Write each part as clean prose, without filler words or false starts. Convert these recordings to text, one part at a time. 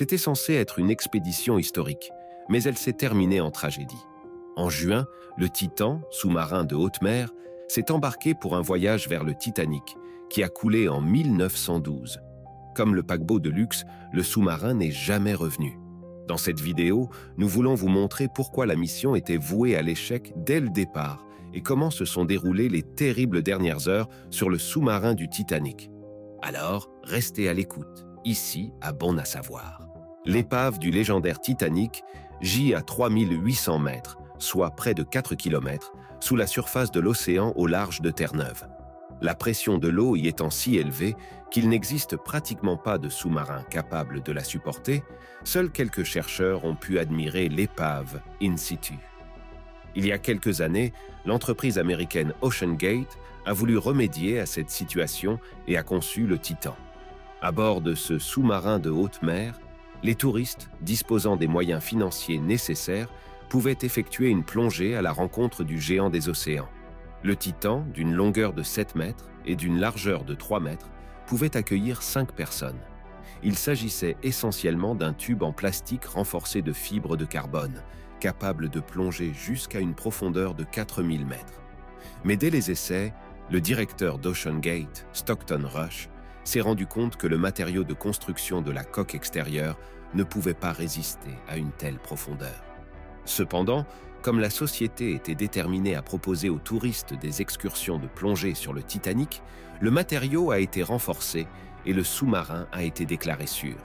C'était censé être une expédition historique, mais elle s'est terminée en tragédie. En juin, le Titan, sous-marin de haute mer, s'est embarqué pour un voyage vers le Titanic, qui a coulé en 1912. Comme le paquebot de luxe, le sous-marin n'est jamais revenu. Dans cette vidéo, nous voulons vous montrer pourquoi la mission était vouée à l'échec dès le départ et comment se sont déroulées les terribles dernières heures sur le sous-marin du Titanic. Alors, restez à l'écoute, ici à Bon à savoir. L'épave du légendaire Titanic gît à 3800 mètres, soit près de 4 km, sous la surface de l'océan au large de Terre-Neuve. La pression de l'eau y étant si élevée qu'il n'existe pratiquement pas de sous-marin capable de la supporter, seuls quelques chercheurs ont pu admirer l'épave in situ. Il y a quelques années, l'entreprise américaine OceanGate a voulu remédier à cette situation et a conçu le Titan. À bord de ce sous-marin de haute mer, les touristes, disposant des moyens financiers nécessaires, pouvaient effectuer une plongée à la rencontre du géant des océans. Le Titan, d'une longueur de 7 mètres et d'une largeur de 3 mètres, pouvait accueillir 5 personnes. Il s'agissait essentiellement d'un tube en plastique renforcé de fibres de carbone, capable de plonger jusqu'à une profondeur de 4000 mètres. Mais dès les essais, le directeur d'OceanGate, Stockton Rush, s'est rendu compte que le matériau de construction de la coque extérieure ne pouvait pas résister à une telle profondeur. Cependant, comme la société était déterminée à proposer aux touristes des excursions de plongée sur le Titanic, le matériau a été renforcé et le sous-marin a été déclaré sûr.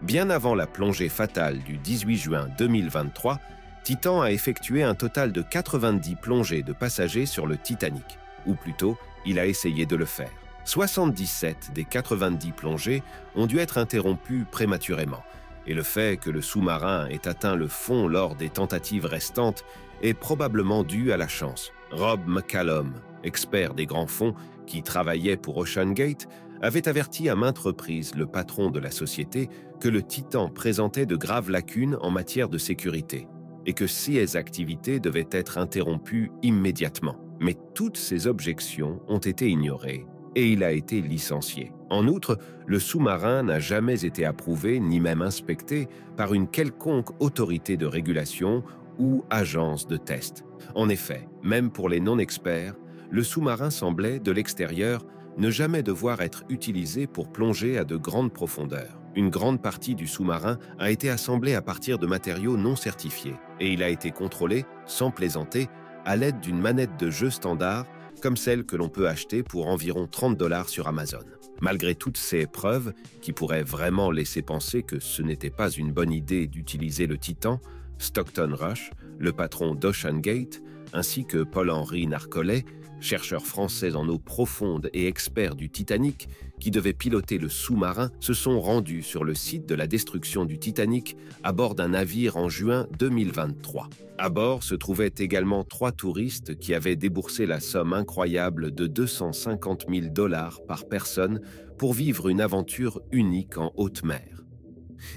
Bien avant la plongée fatale du 18 juin 2023, Titan a effectué un total de 90 plongées de passagers sur le Titanic, ou plutôt, il a essayé de le faire. 77 des 90 plongées ont dû être interrompues prématurément, et le fait que le sous-marin ait atteint le fond lors des tentatives restantes est probablement dû à la chance. Rob McCallum, expert des grands fonds qui travaillait pour OceanGate, avait averti à maintes reprises le patron de la société que le Titan présentait de graves lacunes en matière de sécurité et que ses activités devaient être interrompues immédiatement. Mais toutes ces objections ont été ignorées et il a été licencié. En outre, le sous-marin n'a jamais été approuvé ni même inspecté par une quelconque autorité de régulation ou agence de test. En effet, même pour les non-experts, le sous-marin semblait, de l'extérieur, ne jamais devoir être utilisé pour plonger à de grandes profondeurs. Une grande partie du sous-marin a été assemblée à partir de matériaux non certifiés et il a été contrôlé, sans plaisanter, à l'aide d'une manette de jeu standard comme celle que l'on peut acheter pour environ 30 $ sur Amazon. Malgré toutes ces preuves, qui pourraient vraiment laisser penser que ce n'était pas une bonne idée d'utiliser le Titan, Stockton Rush, le patron d'OceanGate, ainsi que Paul-Henri Narcollet, chercheur français en eau profonde et expert du Titanic, qui devait piloter le sous-marin, se sont rendus sur le site de la destruction du Titanic à bord d'un navire en juin 2023. À bord se trouvaient également 3 touristes qui avaient déboursé la somme incroyable de 250 000 $ par personne pour vivre une aventure unique en haute mer.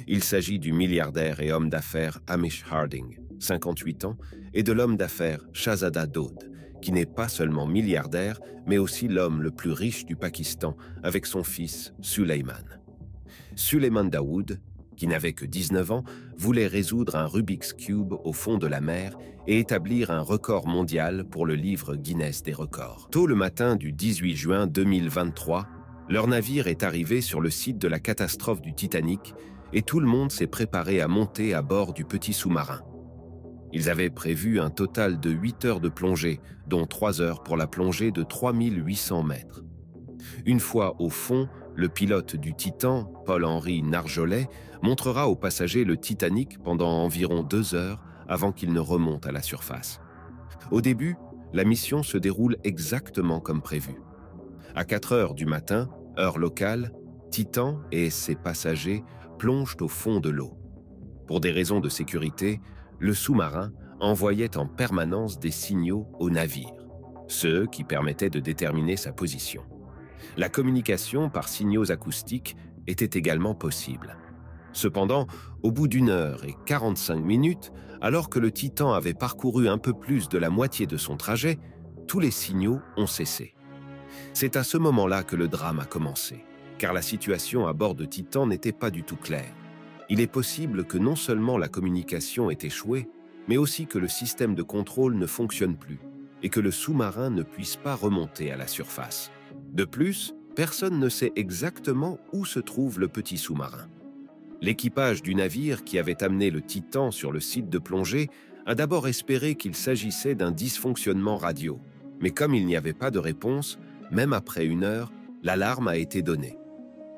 Il s'agit du milliardaire et homme d'affaires Hamish Harding, 58 ans, et de l'homme d'affaires Shahzada Daud, qui n'est pas seulement milliardaire, mais aussi l'homme le plus riche du Pakistan avec son fils Suleyman. Suleyman Daoud, qui n'avait que 19 ans, voulait résoudre un Rubik's Cube au fond de la mer et établir un record mondial pour le livre Guinness des records. Tôt le matin du 18 juin 2023, leur navire est arrivé sur le site de la catastrophe du Titanic et tout le monde s'est préparé à monter à bord du petit sous-marin. Ils avaient prévu un total de 8 heures de plongée, dont 3 heures pour la plongée de 3800 mètres. Une fois au fond, le pilote du Titan, Paul-Henri Narcollet, montrera aux passagers le Titanic pendant environ 2 heures avant qu'il ne remonte à la surface. Au début, la mission se déroule exactement comme prévu. À 4 heures du matin, heure locale, Titan et ses passagers plongent au fond de l'eau. Pour des raisons de sécurité, le sous-marin envoyait en permanence des signaux au navire, ceux qui permettaient de déterminer sa position. La communication par signaux acoustiques était également possible. Cependant, au bout d'1 heure et 45 minutes, alors que le Titan avait parcouru un peu plus de la moitié de son trajet, tous les signaux ont cessé. C'est à ce moment-là que le drame a commencé, car la situation à bord de Titan n'était pas du tout claire. Il est possible que non seulement la communication ait échoué, mais aussi que le système de contrôle ne fonctionne plus et que le sous-marin ne puisse pas remonter à la surface. De plus, personne ne sait exactement où se trouve le petit sous-marin. L'équipage du navire qui avait amené le Titan sur le site de plongée a d'abord espéré qu'il s'agissait d'un dysfonctionnement radio. Mais comme il n'y avait pas de réponse, même après 1 heure, l'alarme a été donnée.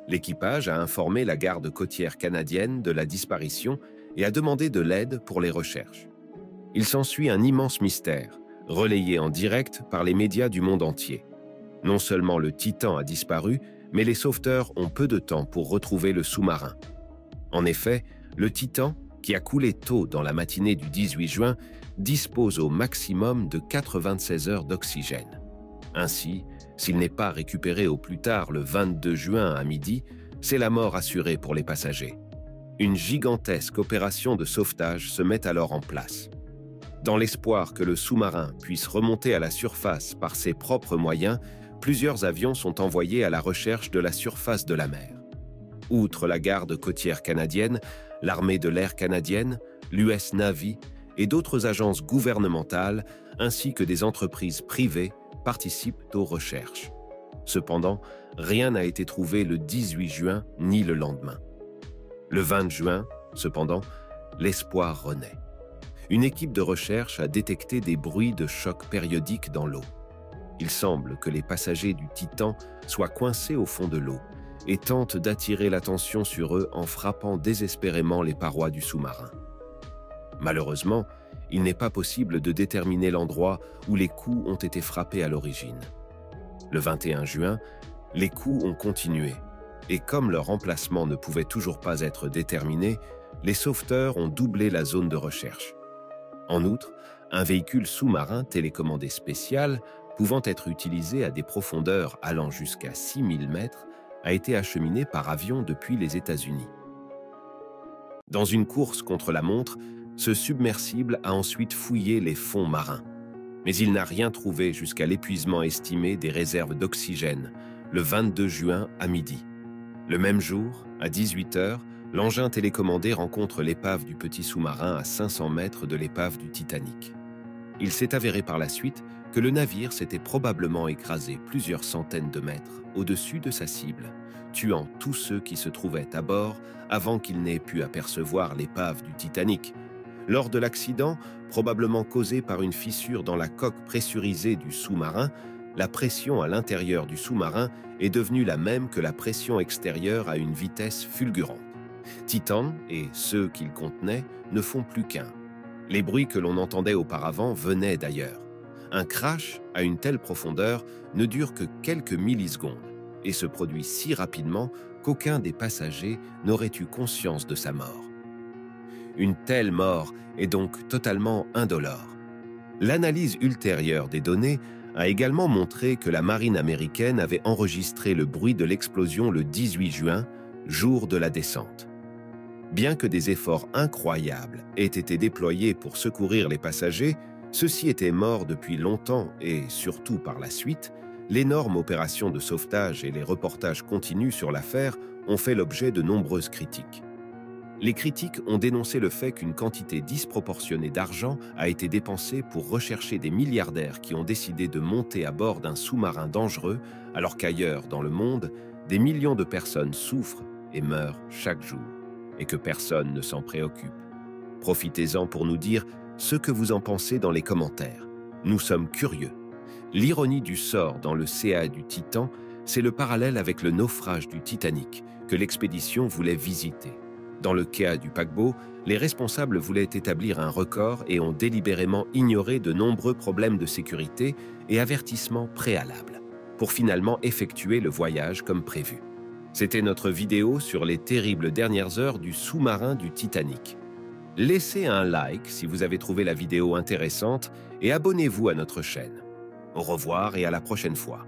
L'équipage a informé la garde côtière canadienne de la disparition et a demandé de l'aide pour les recherches. Il s'ensuit un immense mystère, relayé en direct par les médias du monde entier. Non seulement le Titan a disparu, mais les sauveteurs ont peu de temps pour retrouver le sous-marin. En effet, le Titan, qui a coulé tôt dans la matinée du 18 juin, dispose au maximum de 96 heures d'oxygène. Ainsi, s'il n'est pas récupéré au plus tard le 22 juin à midi, c'est la mort assurée pour les passagers. Une gigantesque opération de sauvetage se met alors en place. Dans l'espoir que le sous-marin puisse remonter à la surface par ses propres moyens, plusieurs avions sont envoyés à la recherche de la surface de la mer. Outre la garde côtière canadienne, l'armée de l'air canadienne, l'US Navy et d'autres agences gouvernementales, ainsi que des entreprises privées, participent aux recherches. Cependant, rien n'a été trouvé le 18 juin ni le lendemain. Le 20 juin, cependant, l'espoir renaît. Une équipe de recherche a détecté des bruits de choc périodiques dans l'eau. Il semble que les passagers du Titan soient coincés au fond de l'eau et tentent d'attirer l'attention sur eux en frappant désespérément les parois du sous-marin. Malheureusement, il n'est pas possible de déterminer l'endroit où les coups ont été frappés à l'origine. Le 21 juin, les coups ont continué, et comme leur emplacement ne pouvait toujours pas être déterminé, les sauveteurs ont doublé la zone de recherche. En outre, un véhicule sous-marin télécommandé spécial, pouvant être utilisé à des profondeurs allant jusqu'à 6000 mètres, a été acheminé par avion depuis les États-Unis. Dans une course contre la montre, ce submersible a ensuite fouillé les fonds marins. Mais il n'a rien trouvé jusqu'à l'épuisement estimé des réserves d'oxygène, le 22 juin à midi. Le même jour, à 18 h, l'engin télécommandé rencontre l'épave du petit sous-marin à 500 mètres de l'épave du Titanic. Il s'est avéré par la suite que le navire s'était probablement écrasé plusieurs centaines de mètres au-dessus de sa cible, tuant tous ceux qui se trouvaient à bord avant qu'ils n'aient pu apercevoir l'épave du Titanic. Lors de l'accident, probablement causé par une fissure dans la coque pressurisée du sous-marin, la pression à l'intérieur du sous-marin est devenue la même que la pression extérieure à une vitesse fulgurante. Titan et ceux qu'il contenait ne font plus qu'un. Les bruits que l'on entendait auparavant venaient d'ailleurs. Un crash à une telle profondeur ne dure que quelques millisecondes et se produit si rapidement qu'aucun des passagers n'aurait eu conscience de sa mort. Une telle mort est donc totalement indolore. L'analyse ultérieure des données a également montré que la marine américaine avait enregistré le bruit de l'explosion le 18 juin, jour de la descente. Bien que des efforts incroyables aient été déployés pour secourir les passagers, ceux-ci étaient morts depuis longtemps et, surtout par la suite, l'énorme opération de sauvetage et les reportages continus sur l'affaire ont fait l'objet de nombreuses critiques. Les critiques ont dénoncé le fait qu'une quantité disproportionnée d'argent a été dépensée pour rechercher des milliardaires qui ont décidé de monter à bord d'un sous-marin dangereux, alors qu'ailleurs dans le monde, des millions de personnes souffrent et meurent chaque jour, et que personne ne s'en préoccupe. Profitez-en pour nous dire ce que vous en pensez dans les commentaires. Nous sommes curieux. L'ironie du sort dans le CA du Titan, c'est le parallèle avec le naufrage du Titanic que l'expédition voulait visiter. Dans le cas du paquebot, les responsables voulaient établir un record et ont délibérément ignoré de nombreux problèmes de sécurité et avertissements préalables, pour finalement effectuer le voyage comme prévu. C'était notre vidéo sur les terribles dernières heures du sous-marin du Titanic. Laissez un like si vous avez trouvé la vidéo intéressante et abonnez-vous à notre chaîne. Au revoir et à la prochaine fois.